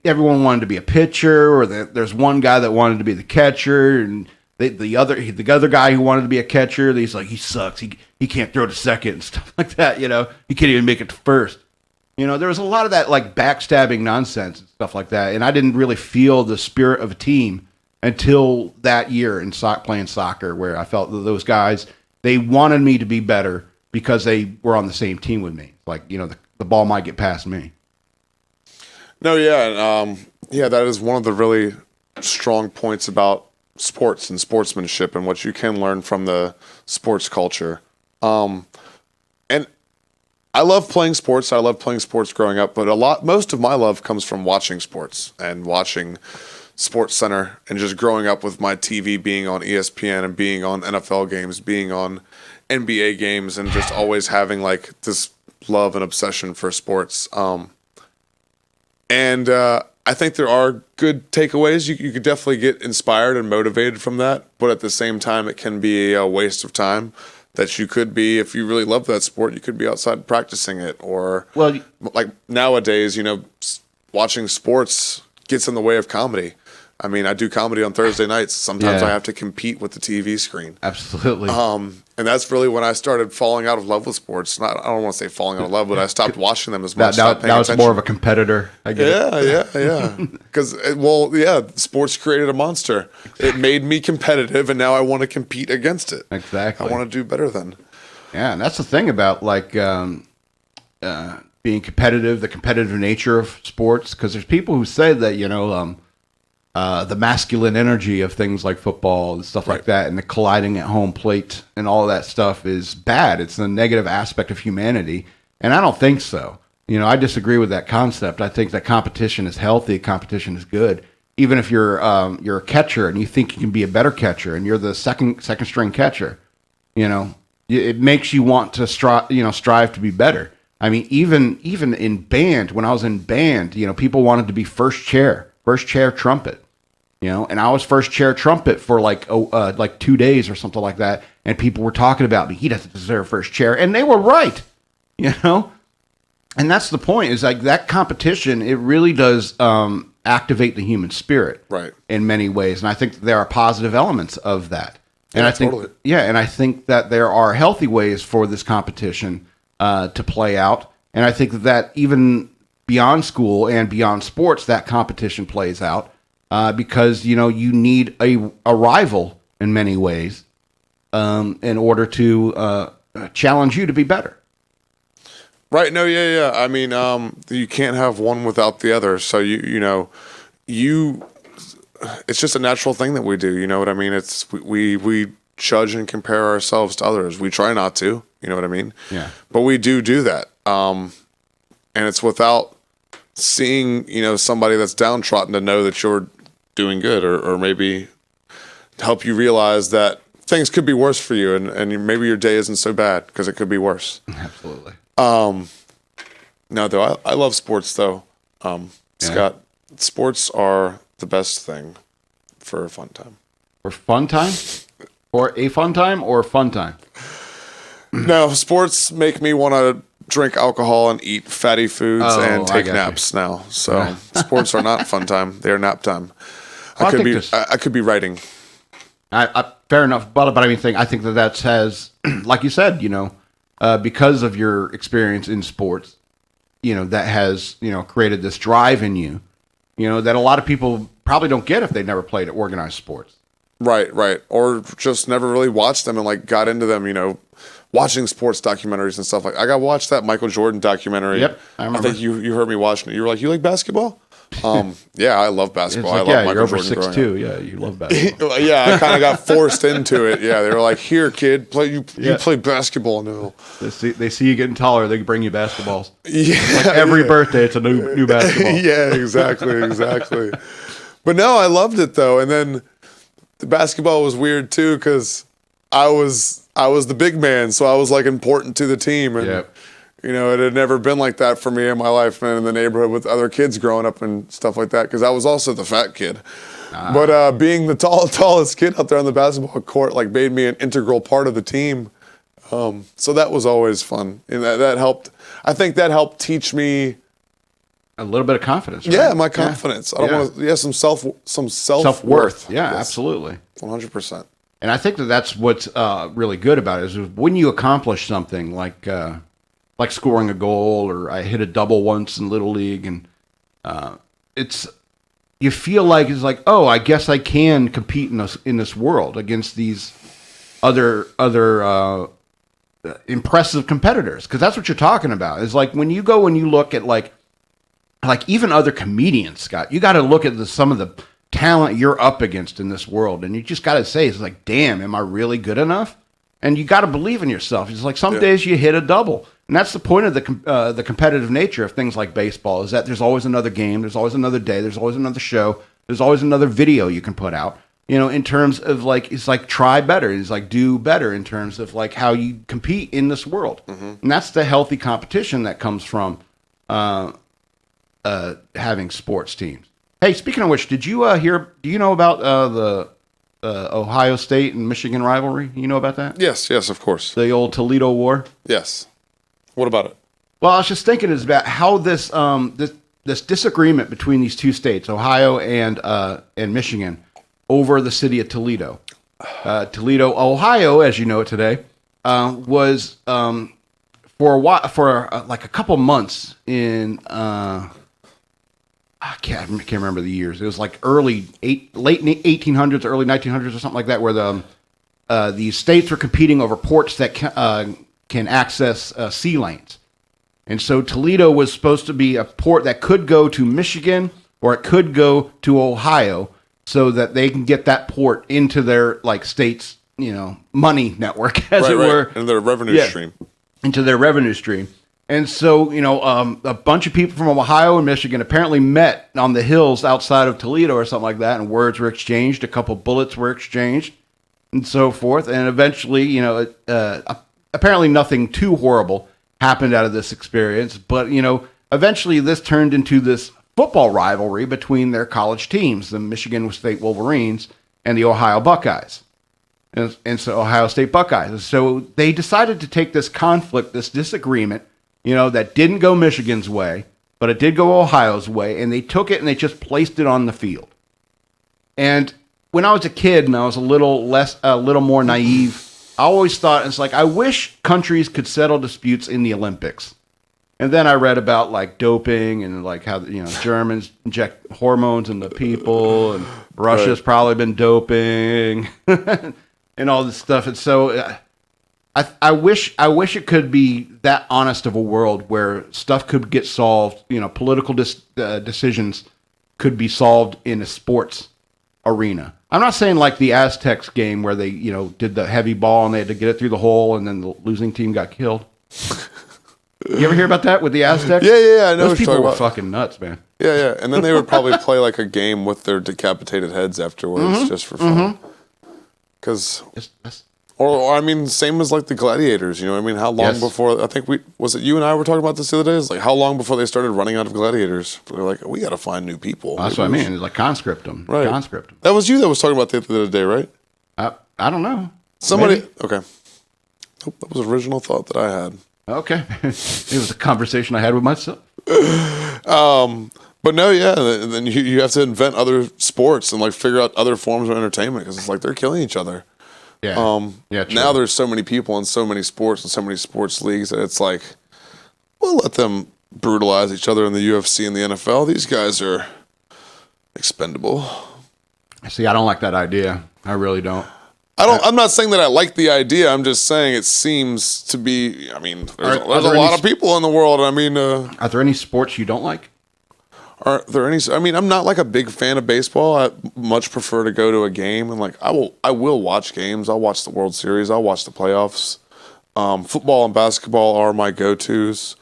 everyone wanted to be a pitcher, or there's one guy that wanted to be the catcher, and the other guy who wanted to be a catcher, he's like, he sucks. He can't throw to second and stuff like that. He can't even make it to first. There was a lot of that like backstabbing nonsense and stuff like that, and I didn't really feel the spirit of a team until that year in playing soccer, where I felt that those guys, they wanted me to be better because they were on the same team with me. Like the ball might get past me. No, yeah, that is one of the really strong points about sports and sportsmanship and what you can learn from the sports culture. And I love playing sports. I love playing sports growing up, but most of my love comes from watching sports and watching Sports Center and just growing up with my TV being on ESPN and being on NFL games, being on NBA games, and just always having like this love and obsession for sports. And I think there are good takeaways. You could definitely get inspired and motivated from that, but at the same time, it can be a waste of time that you could be, if you really love that sport, you could be outside practicing it. Or like nowadays, watching sports gets in the way of comedy. I mean, I do comedy on Thursday nights. Sometimes I have to compete with the TV screen. Absolutely. And that's really when I started falling out of love with sports. I don't want to say falling out of love, but I stopped watching them as much. Now it's more of a competitor. I get it. Yeah. Because, sports created a monster. It made me competitive, and now I want to compete against it. Exactly. I want to do better then. Yeah, and that's the thing about being competitive, the competitive nature of sports, because there's people who say that, the masculine energy of things like football and stuff like that, and the colliding at home plate and all of that stuff is bad. It's a negative aspect of humanity, and I don't think so. I disagree with that concept. I think that competition is healthy. Competition is good. Even if you're a catcher and you think you can be a better catcher, and you're the second string catcher, it makes you want to strive to be better. I mean, even in band, when I was in band, people wanted to be first chair trumpet, and I was first chair trumpet for like 2 days or something like that. And people were talking about me. He doesn't deserve first chair. And they were right, And that's the point, is like that competition, it really does activate the human spirit, right, in many ways. And I think there are positive elements of that. And yeah, I think, totally. and I think that there are healthy ways for this competition to play out. And I think that even beyond school and beyond sports, that competition plays out because, you need a rival in many ways in order to challenge you to be better. Right. No, yeah. I mean, you can't have one without the other. So it's just a natural thing that we do. You know what I mean? It's we judge and compare ourselves to others. We try not to. You know what I mean? Yeah. But we do that, and it's without seeing somebody that's downtrodden to know that you're doing good, or maybe help you realize that things could be worse for you, and maybe your day isn't so bad because it could be worse. Absolutely. No, though, I love sports, though. Scott, sports are the best thing for a fun time. For fun time? Or a fun time or fun time? No, sports make me want to drink alcohol and eat fatty foods and take naps now. So sports are not fun time; they are nap time. I could be writing. Fair enough, but I mean, I think that has, like you said, because of your experience in sports, that has created this drive in you, that a lot of people probably don't get if they never played organized sports. Right, or just never really watched them and like got into them, watching sports documentaries and stuff. Like I got watched that Michael Jordan documentary. Yep, I remember. I think you heard me watching it. You were like, you like basketball? Yeah, I love basketball. Like, I love Michael you're Jordan. over 6'2". Yeah, you love basketball. Yeah, I kind of got forced into it. Yeah, they were like, "Here, kid, you play basketball now." They see you getting taller, they bring you basketballs. Yeah, like every birthday, it's a new basketball. Yeah, exactly. But no, I loved it though. And then the basketball was weird too because I was the big man, so I was like important to the team, and it had never been like that for me in my life and in the neighborhood with other kids growing up and stuff like that because I was also the fat kid. But being the tallest kid out there on the basketball court like made me an integral part of the team. So that was always fun, and that helped. I think that helped teach me a little bit of confidence. Right? Yeah, my confidence. I don't want to. Yeah, some self-worth. Yeah, yes. Absolutely, 100%. And I think that's what's really good about it is when you accomplish something like scoring a goal, or I hit a double once in Little League, and you feel like it's like, oh, I guess I can compete in this world against these other impressive competitors, because that's what you're talking about. It's like when you go and you look at like even other comedians, Scott, you got to look at some of the talent you're up against in this world, and you just got to say, it's like, damn, am I really good enough? And you got to believe in yourself. It's like some days you hit a double. And that's the point of the competitive nature of things like baseball, is that there's always another game, there's always another day, there's always another show, there's always another video you can put out, in terms of like, it's like try better, it's like do better in terms of like how you compete in this world. Mm-hmm. And that's the healthy competition that comes from having sports teams. Hey, speaking of which, do you know about the Ohio State and Michigan rivalry? You know about that? Yes, of course. The old Toledo War? Yes. What about it? Well, I was just thinking is about how this disagreement between these two states, Ohio and Michigan, over the city of Toledo. Toledo, Ohio, as you know it today, was for a while, like a couple months in I can't remember the years. It was like late 1800s, early 1900s, or something like that, where the states were competing over ports that can access sea lanes. And so Toledo was supposed to be a port that could go to Michigan or it could go to Ohio, so that they can get that port into their like state's money network, as it were, into their revenue stream. Into their revenue stream. And so, a bunch of people from Ohio and Michigan apparently met on the hills outside of Toledo or something like that, and words were exchanged, a couple bullets were exchanged, and so forth. And eventually, apparently nothing too horrible happened out of this experience. But, eventually this turned into this football rivalry between their college teams, the Michigan State Wolverines and the Ohio Buckeyes. And so Ohio State Buckeyes. So they decided to take this conflict, this disagreement, that didn't go Michigan's way, but it did go Ohio's way, and they took it and they just placed it on the field. And when I was a kid and I was a little more naive, I always thought, it's like, I wish countries could settle disputes in the Olympics. And then I read about like doping and like how Germans inject hormones into people, and Russia's probably been doping and all this stuff. And so I wish it could be that honest of a world where stuff could get solved. Political decisions could be solved in a sports arena. I'm not saying like the Aztecs game where they did the heavy ball and they had to get it through the hole and then the losing team got killed. You ever hear about that with the Aztecs? Yeah. I know. Those people were fucking nuts, man. Yeah. And then they would probably play like a game with their decapitated heads afterwards, just for fun. Because, or I mean, same as like the gladiators. How long before? I think was it you and I were talking about this the other day? It's like how long before they started running out of gladiators? They're like, we got to find new people. That's what I mean. It's like conscript them. Right. Conscript them. That was you that was talking about the other day, right? I don't know. Somebody. Maybe. Okay. That was an original thought that I had. Okay. It was a conversation I had with myself. But no, yeah. Then you have to invent other sports and like figure out other forms of entertainment because it's like they're killing each other. Yeah. True. Now there's so many people in so many sports and so many sports leagues that it's like, we'll let them brutalize each other in the UFC and the NFL. These guys are expendable. See, I don't like that idea. I really don't. I'm not saying that I like the idea. I'm just saying it seems to be. I mean, there's a lot of people in the world. I mean, are there any sports you don't like? Are there any? I mean, I'm not like a big fan of baseball. I much prefer to go to a game and like I will watch games. I'll watch the World Series. I'll watch the playoffs. Football and basketball are my go-tos.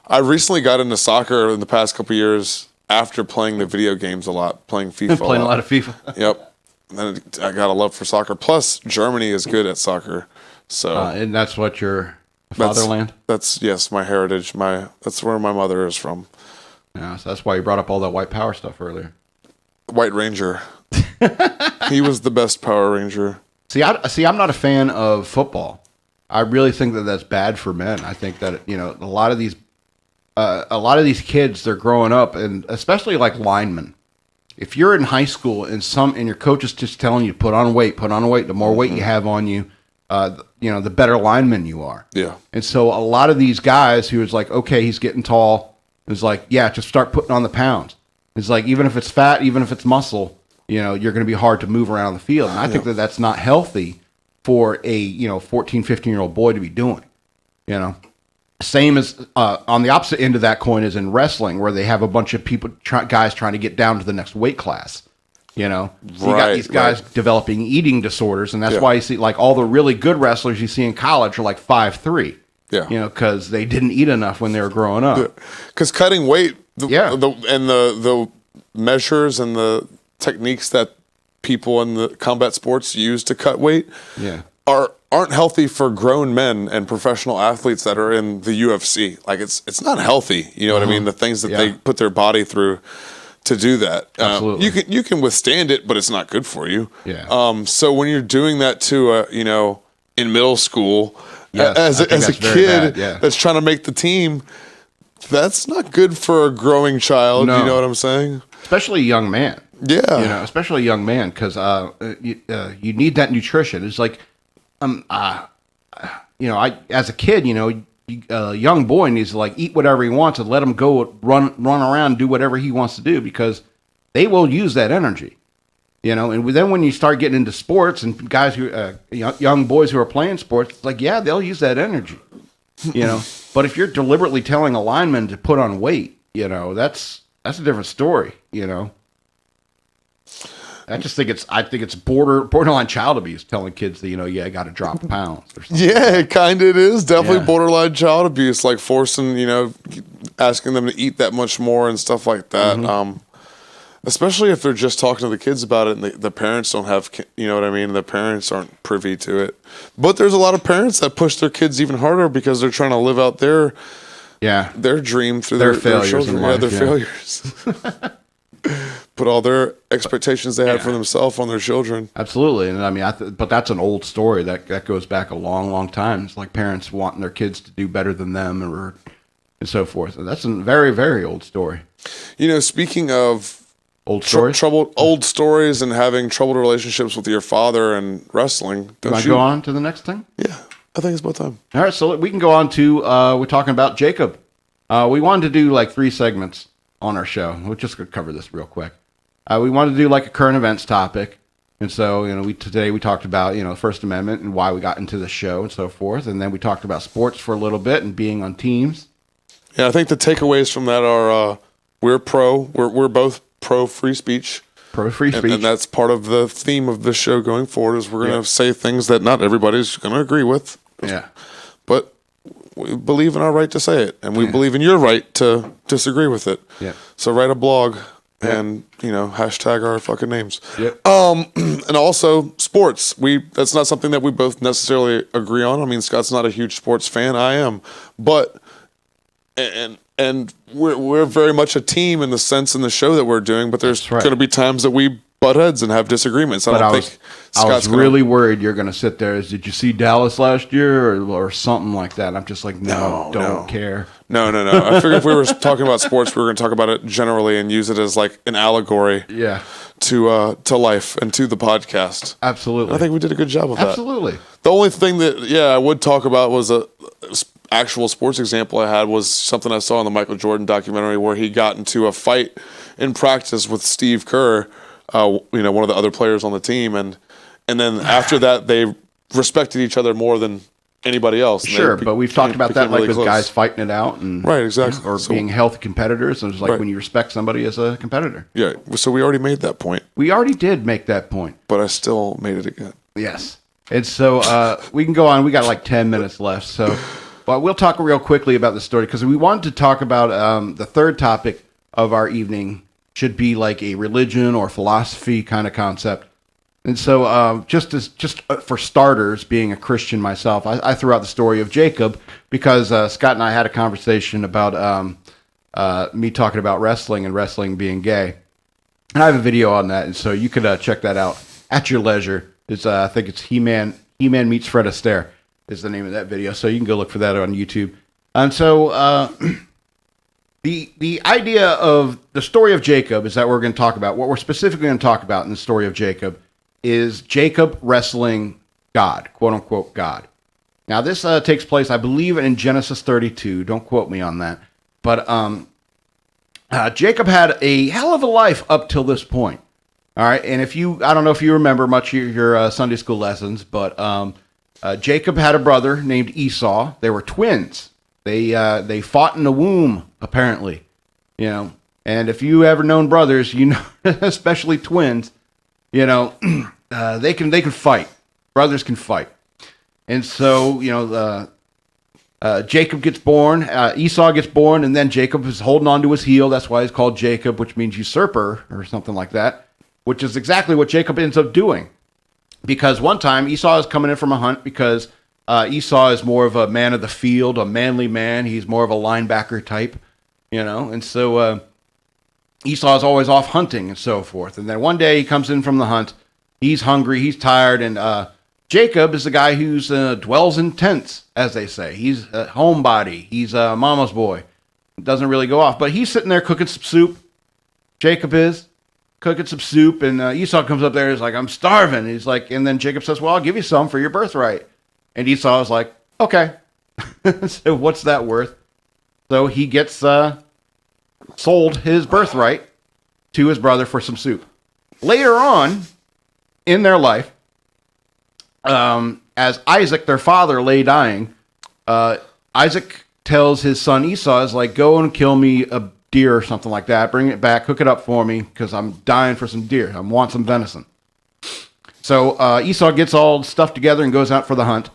I recently got into soccer in the past couple of years after playing the video games a lot, playing FIFA. Playing a lot of FIFA. Yep. And I got a love for soccer. Plus, Germany is good at soccer. So, and that's what your fatherland? That's yes, my heritage. That's where my mother is from. Yeah, so that's why you brought up all that white power stuff earlier. White Ranger. He was the best Power Ranger. See, I'm not a fan of football. I really think that that's bad for men. I think that a lot of these kids, they're growing up, and especially like linemen. If you're in high school and your coach is just telling you put on weight, the more weight you have on you, the better lineman you are. Yeah. And so a lot of these guys who is like, okay, he's getting tall, is like, yeah, just start putting on the pounds. It's like, even if it's fat, even if it's muscle, you're going to be hard to move around the field. And I think that that's not healthy for a 14, 15-year-old boy to be doing. Same as on the opposite end of that coin is in wrestling, where they have a bunch of guys trying to get down to the next weight class. So you got these guys developing eating disorders, and that's why you see like all the really good wrestlers you see in college are like 5'3". Yeah, because they didn't eat enough when they were growing up. Because cutting weight, the measures and the techniques that people in the combat sports use to cut weight, aren't healthy for grown men and professional athletes that are in the UFC. Like it's not healthy. You know what I mean? The things that they put their body through to do that. Absolutely. You can withstand it, but it's not good for you. Yeah. So when you're doing that to in middle school as a kid that's trying to make the team, that's not good for a growing child. No. You know what I'm saying? Especially a young man. Yeah. Especially a young man, because you need that nutrition. It's like, I as a kid, a young boy needs to like eat whatever he wants and let him go run around and do whatever he wants to do, because they will use that energy. And then when you start getting into sports and guys who young boys who are playing sports, it's like, yeah, they'll use that energy. But if you're deliberately telling a lineman to put on weight, that's a different story. I think it's borderline child abuse telling kids that, I got to drop pounds or something. Yeah, it is definitely borderline child abuse, like forcing, asking them to eat that much more and stuff like that. Especially if they're just talking to the kids about it and the parents don't have, you know what I mean? The parents aren't privy to it. But there's a lot of parents that push their kids even harder because they're trying to live out their dream through their failures children. Their failures. Put all their expectations they had for themselves on their children. Absolutely. And I mean, but that's an old story that goes back a long, long time. It's like parents wanting their kids to do better than them and so forth. And that's a very, very old story. You know, speaking of old stories, old stories and having troubled relationships with your father and wrestling. Do I go on to the next thing? Yeah, I think it's about time. All right, so we can go on to, we're talking about Jacob. We wanted to do like 3 segments on our show. We're just going to cover this real quick. We wanted to do like a current events topic. And so, you know, today we talked about, you know, the First Amendment and why we got into the show and so forth. And then we talked about sports for a little bit and being on teams. Yeah, I think the takeaways from that are we're both pro free speech. Pro free speech. And that's part of the theme of this show going forward is we're going to say things that not everybody's going to agree with. Yeah. But we believe in our right to say it, and we believe in your right to disagree with it. Yeah. So write a blog and, you know, hashtag our fucking names. Yep. And also sports. That's not something that we both necessarily agree on. I mean, Scott's not a huge sports fan. I am. But and we're very much a team in the sense in the show that we're doing, but there's going to be times that we butt heads and have disagreements. I was really worried you're going to sit there. Did you see Dallas last year or something like that? And I'm just like, don't care. No. I figured if we were talking about sports, we were going to talk about it generally and use it as like an allegory to life and to the podcast. Absolutely. I think we did a good job of that. Absolutely. The only thing that, I would talk about was a actual sports example I had was something I saw in the Michael Jordan documentary where he got into a fight in practice with Steve Kerr, you know, one of the other players on the team, and then after that they respected each other more than anybody else. Sure, but we've talked about that, like with guys fighting it out, and right, exactly, or being healthy competitors. And it's like when you respect somebody as a competitor. Yeah, so we already made that point. We already did make that point, but I still made it again. Yes, and so we can go on. We got like 10 minutes left, so. Well, we'll talk real quickly about the story because we wanted to talk about the third topic of our evening should be like a religion or philosophy kind of concept. And so just for starters, being a Christian myself, I threw out the story of Jacob because Scott and I had a conversation about me talking about wrestling and wrestling being gay. And I have a video on that, and so you could check that out at your leisure. I think it's He-Man meets Fred Astaire. Is the name of that video, so you can go look for that on YouTube. And so the idea of the story of Jacob is that we're going to talk about, what we're specifically going to talk about in the story of Jacob is Jacob wrestling God, quote-unquote God. Now, this takes place, I believe, in Genesis 32. Don't quote me on that. But Jacob had a hell of a life up till this point. All right, and I don't know if you remember much of your Sunday school lessons, but Jacob had a brother named Esau. They were twins. They fought in the womb, apparently. You know, and if you ever known brothers, you know, especially twins, you know, they can fight. Brothers can fight. And so, you know, Jacob gets born, Esau gets born, and then Jacob is holding on to his heel. That's why he's called Jacob, which means usurper or something like that, which is exactly what Jacob ends up doing. Because one time Esau is coming in from a hunt because Esau is more of a man of the field, a manly man. He's more of a linebacker type, you know. And so Esau is always off hunting and so forth. And then one day he comes in from the hunt. He's hungry. He's tired. And Jacob is the guy who dwells in tents, as they say. He's a homebody. He's a mama's boy. Doesn't really go off. But he's sitting there cooking some soup. Jacob is. Cooking some soup, and Esau comes up there and is like, I'm starving. He's like, and then Jacob says, well, I'll give you some for your birthright. And Esau is like, okay. So what's that worth? So he gets sold his birthright to his brother for some soup. Later on in their life, as Isaac, their father, lay dying, Isaac tells his son Esau, is like, go and kill me a deer or something like that. Bring it back, cook it up for me, because I'm dying for some deer. I want some venison. So Esau gets all stuff together and goes out for the hunt.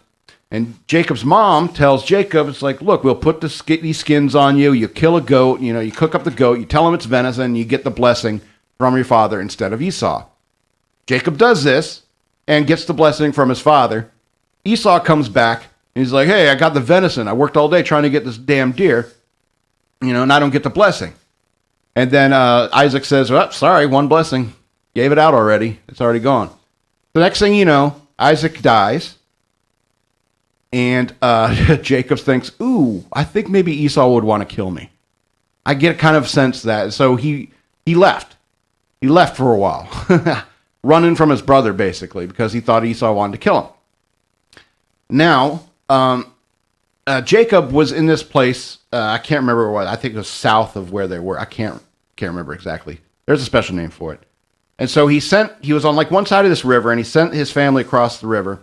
And Jacob's mom tells Jacob, it's like, look, we'll put these skins on you. You kill a goat, you know, you cook up the goat, you tell him it's venison, you get the blessing from your father instead of Esau. Jacob does this and gets the blessing from his father. Esau comes back and he's like, hey, I got the venison. I worked all day trying to get this damn deer, and I don't get the blessing. And then Isaac says, well, sorry, one blessing. Gave it out already. It's already gone. The next thing you know, Isaac dies. And Jacob thinks, ooh, I think maybe Esau would want to kill me. I get kind of sense that. So he left. He left for a while. Running from his brother, basically, because he thought Esau wanted to kill him. Now, Jacob was in this place. I can't remember what. I think it was south of where they were. I can't remember exactly. There's a special name for it. And so he was on like one side of this river, and he sent his family across the river,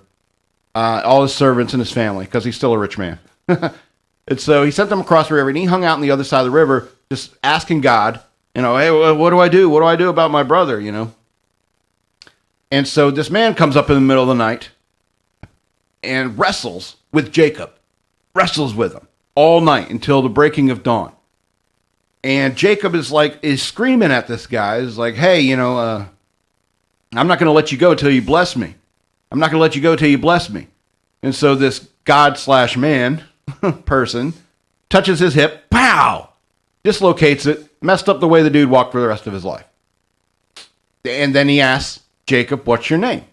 all his servants and his family, because he's still a rich man. And so he sent them across the river, and he hung out on the other side of the river, just asking God, hey, what do I do? What do I do about my brother, And so this man comes up in the middle of the night and wrestles with Jacob. Wrestles with him all night until the breaking of dawn. And Jacob is screaming at this guy. He's like, hey, I'm not going to let you go till you bless me. I'm not going to let you go till you bless me. And so this God/man person touches his hip, pow, dislocates it, messed up the way the dude walked for the rest of his life. And then he asks Jacob, what's your name?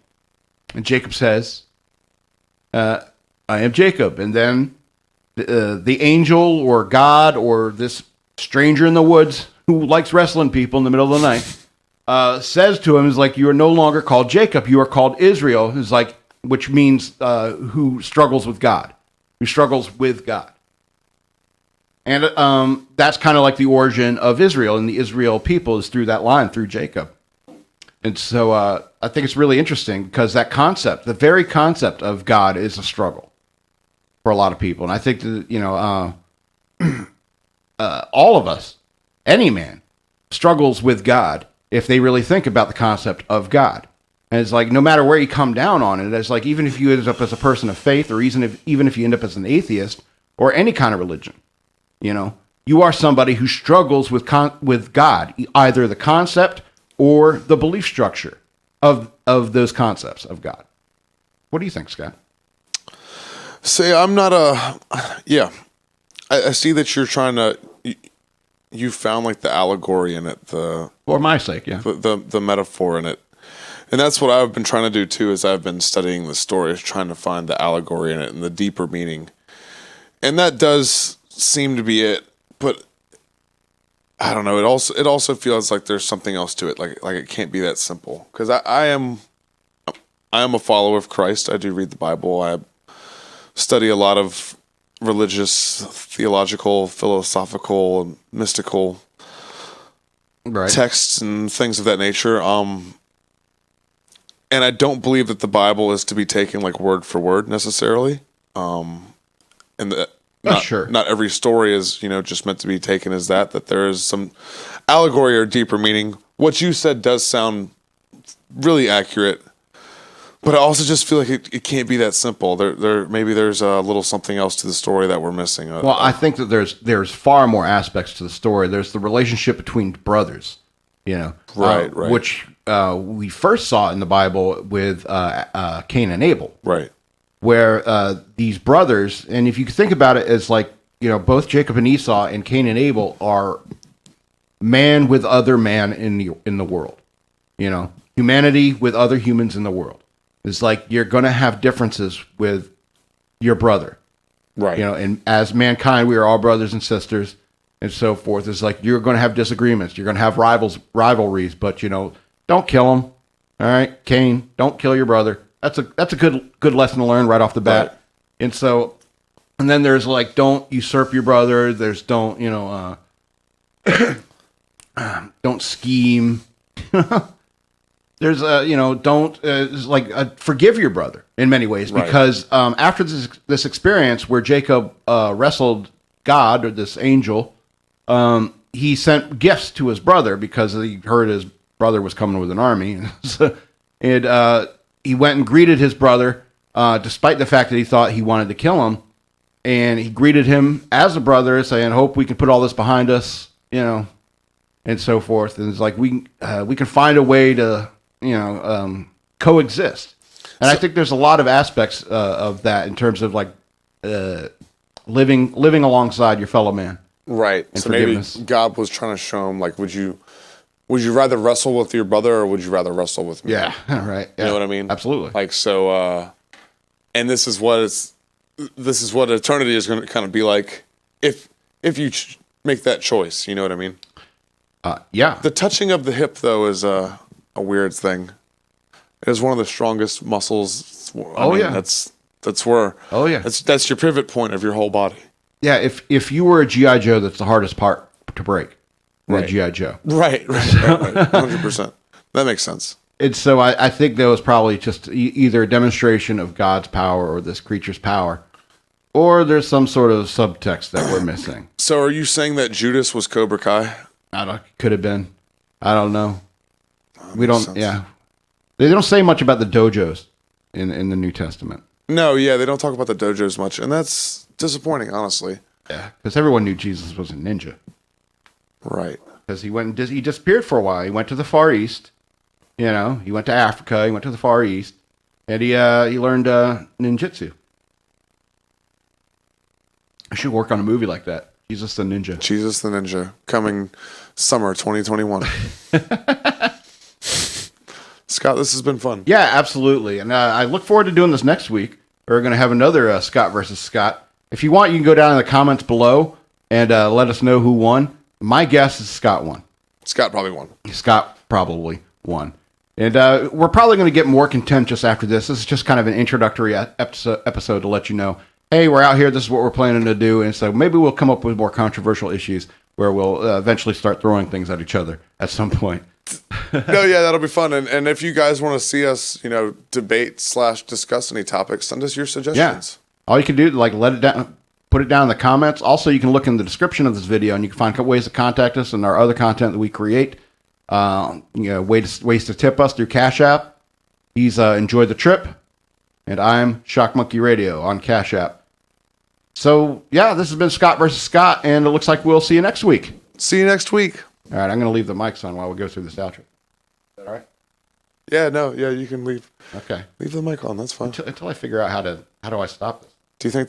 And Jacob says, I am Jacob. And then the angel or God or this stranger in the woods who likes wrestling people in the middle of the night says to him, is like, you are no longer called Jacob, you are called Israel, which means who struggles with God, who struggles with God. And that's kind of like the origin of Israel, and the Israel people is through that line, through Jacob. And so I think it's really interesting because that concept, the very concept of God, is a struggle for a lot of people. And I think that, all of us, any man, struggles with God if they really think about the concept of God. And it's like, no matter where you come down on it, it's like, even if you end up as a person of faith, or even if you end up as an atheist, or any kind of religion, you are somebody who struggles with God, either the concept or the belief structure of those concepts of God. What do you think, Scott? I'm not I see that you're trying to, you found like the allegory in it, for my sake, yeah. The metaphor in it. And that's what I've been trying to do too, as I've been studying the stories, trying to find the allegory in it and the deeper meaning. And that does seem to be it, but I don't know. It also feels like there's something else to it. Like it can't be that simple. Because I am a follower of Christ. I do read the Bible. I study a lot of religious, theological, philosophical, and mystical texts and things of that nature. And I don't believe that the Bible is to be taken like word for word necessarily. And not every story is, just meant to be taken as that there is some allegory or deeper meaning. What you said does sound really accurate, but I also just feel like it can't be that simple. Maybe there's a little something else to the story that we're missing. Well, I think that there's far more aspects to the story. There's the relationship between brothers, right. Which we first saw in the Bible with Cain and Abel, right, where these brothers, and if you think about it as like, both Jacob and Esau and Cain and Abel are man with other man in the world, humanity with other humans in the world. It's like you're going to have differences with your brother. Right. And as mankind, we are all brothers and sisters and so forth. It's like you're going to have disagreements. You're going to have rivalries, but, don't kill them. All right, Cain, don't kill your brother. That's a good lesson to learn right off the bat. Right. And then there's like, don't usurp your brother. There's don't scheme. There's forgive your brother in many ways, because after this experience where Jacob wrestled God, or this angel, he sent gifts to his brother because he heard his brother was coming with an army, and he went and greeted his brother, despite the fact that he thought he wanted to kill him, and he greeted him as a brother, saying, "Hope we can put all this behind us," and and so forth. And it's like we can find a way to coexist. And I think there's a lot of aspects of that in terms of like living alongside your fellow man. Right. And so maybe forgiveness. God was trying to show him, like, would you rather wrestle with your brother or would you rather wrestle with me? Yeah. Right. Yeah. You know what I mean? Absolutely. Like, so, and this is what eternity is going to kind of be like if you make that choice. You know what I mean? Yeah. The touching of the hip, though, is a weird thing. It is one of the strongest muscles. Yeah. That's where. Oh yeah. That's your pivot point of your whole body. Yeah. If you were a GI Joe, that's the hardest part to break. Right. GI Joe. Right. 100%. That makes sense. And so I think that was probably just either a demonstration of God's power or this creature's power, or there's some sort of subtext that we're missing. So are you saying that Judas was Cobra Kai? Could have been. I don't know. We don't. sense. Yeah. They don't say much about the dojos in the New Testament. No, yeah, they don't talk about the dojos much, and that's disappointing, honestly. Yeah. Because everyone knew Jesus was a ninja. Right. Because he disappeared for a while. He went to the Far East. He went to Africa. He went to the Far East, and he learned ninjutsu. I should work on a movie like that. Jesus the Ninja. Jesus the Ninja, coming summer 2021. Scott, this has been fun. Yeah, absolutely. And I look forward to doing this next week. We're going to have another Scott versus Scott. If you want, you can go down in the comments below and let us know who won. My guess is Scott won. Scott probably won. Scott probably won. And we're probably going to get more contentious after this. This is just kind of an introductory episode to let you know, hey, we're out here. This is what we're planning to do. And so maybe we'll come up with more controversial issues where we'll eventually start throwing things at each other at some point. No, yeah, that'll be fun. And if you guys want to see us, debate/discuss any topics, send us your suggestions. Yeah. All you can do, let it down, put it down in the comments. Also, you can look in the description of this video and you can find ways to contact us and our other content that we create. Ways to tip us through Cashapp. He's enjoyed the trip, and I'm shockmonkeyradio on Cashapp. So yeah, this has been Scott versus Scott, and it looks like we'll see you next week. See you next week. All right, I'm going to leave the mics on while we go through this outro. Is that all right? Yeah, you can leave. Okay. Leave the mic on. That's fine. Until I figure out how do I stop this. Do you think